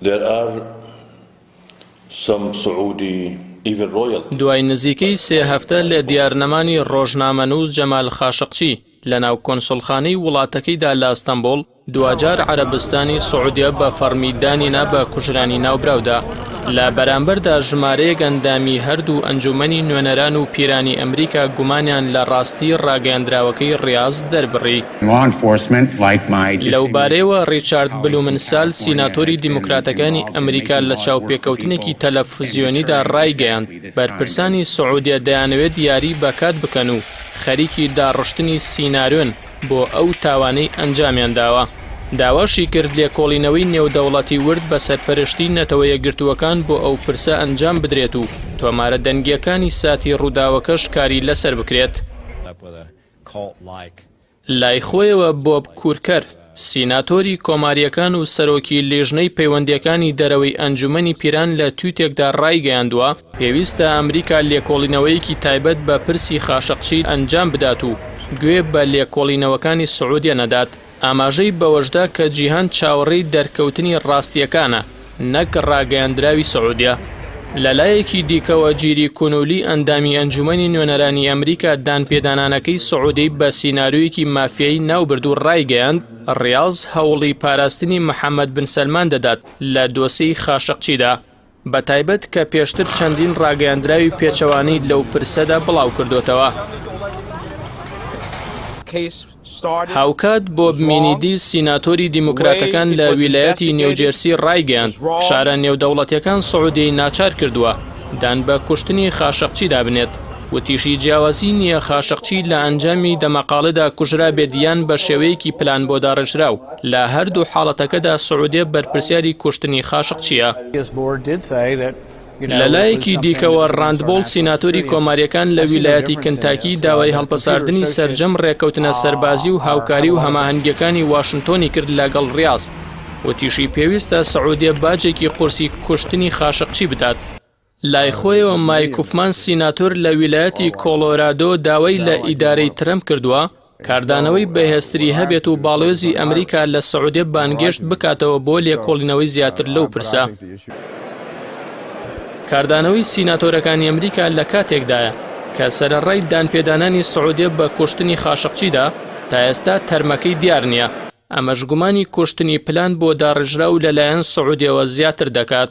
There are some Saudi, even royal. دوای نزیکەی 3 هەفتە لە دیارنەمانی ڕۆژنامەنووس جەمال خاشقچی لەناو کۆنسڵخانەی وڵاتەکەیدا لە ئەستەمبوڵ دوجار عەرەبستانی سعودیە بە فەرمیدانینا بە کوژرانی ناوبراودا لە بەرامبەردا ژمارەیەک ئەندامی هەردوو ئەنجومەنی نوێنەران و پیرانی ئەمریکا گومانیان لە ڕاستی ڕاگەیاندراوەکەی ڕیاض دەربڕی. لەوبارەیەوە ڕیچارد بلومنسال سیناتۆری دیموکراتەکانی ئەمریکا لە چاوپێکەوتنێکی تەلەڤیزیۆنیدا ڕایگەیاند بەرپرسانی سعودیە دەیانەوێت یاری بەکات بکەن و خەریکی داڕشتنی سیناریۆن بۆ ئەو تاوانەی ئەنجامیان داوە. داواشی کرد لێکۆڵینەوەی نێودەوڵەتی ورد بە سەرپەرشتی نەتەوە یەکگرتووەکان بۆ ئەو پرسە ئەنجام بدرێت و تۆمارە دەنگیەکانی ساتی ڕووداوەکەش کاری لەسەر بکرێت. لای خۆیەوە بۆب کورکەر سیناتۆری کۆماریەکان و سەرۆکی لێژنەی پەیوەندیەکانی دەرەوەی ئەنجومەنی پیران لە تویتێکدا ڕایگەیاندووە پێویستە ئەمریکا لێکۆڵینەوەیەکی تایبەت بە پرسی خاشقچی ئەنجام بدات و گوێ بە لێکۆڵینەوەکانی سعودیە نەدات. ئاماژەی بەوەشدا کە جیهان چاوەڕێی دەرکەوتنی ڕاستیەکانە نەک ڕاگەیاندراوی سعودیە. لەلایەکی دیکەوە گیری کونولی ئەندامی ئەنجومەنی نوێنەرانی ئەمریکا دانپێدانانەکەی سعودی بە سیناریۆیەکی مافیایی ناوبرد و ڕایگەیاند ڕیاض هەوڵی پاراستنی محەممەد بن سەلمان دەدات لە دۆسەی خاشقچیدا بە تایبەت کە پێشتر چەندین ڕاگەیاندراوی پێچەوانەی لەو پرسەدا بڵاو کردوتەوە. هاوکات بۆب مینیدی سیناتۆری دیموکراتەکان لە ویلایەتی نیوجێرسی ڕایگەیاند شارە نێودەوڵەتیەکان سعودیی ناچار کردووە دان بە کوشتنی خاشقچی دابنێت و تیشی جیاوازی نییە خاشقچی لە ئەنجامی دەمەقاڵەدا کوژرا بێدیان بە شێوەیەکی پلان بۆ داڕژراو لە هەردوو حاڵەتەکەدا سعودیە بەرپرسیاری کوشتنی خاشقچیە. لەلایەکی دیکەوە ڕاندبۆڵ سیناتۆری کۆماریەکان لە ویلایەتی کنتاکی داوای هەڵپەساردنی سەرجەم ڕێکەوتنە سەربازی و هاوکاری و هەماهەنگیەکانی واشنتۆنی کرد لەگەڵ ڕیاض و تیشی پێویستە سعودیە باجێکی قورسی کوشتنی خاشقچی بدات. لای خۆیەوە مایکوفمان سیناتۆر لە ویلایەتی کۆلۆرادۆ داوای لە ئیدارەی ترەمپ کردووە کاردانەوەی بەهێزتری هەبێت و باڵێزی ئەمریکا لە سعودیە بانگێشت بکاتەوە بۆ لێکۆڵینەوەی زیاتر لەو پرسە. کاردانەوەی سیناتۆرەکانی ئەمریکا لە کاتێکدایە کە سەرەڕای دانپێدانانی سعودیە بە کوشتنی خاشقچیدا تا ئێستا تەرمەکەی دیار نییە. ئەمەش گومانی کوشتنی پلان بۆ داڕژراو لەلایەن سعودیەوە زیاتر دەکات.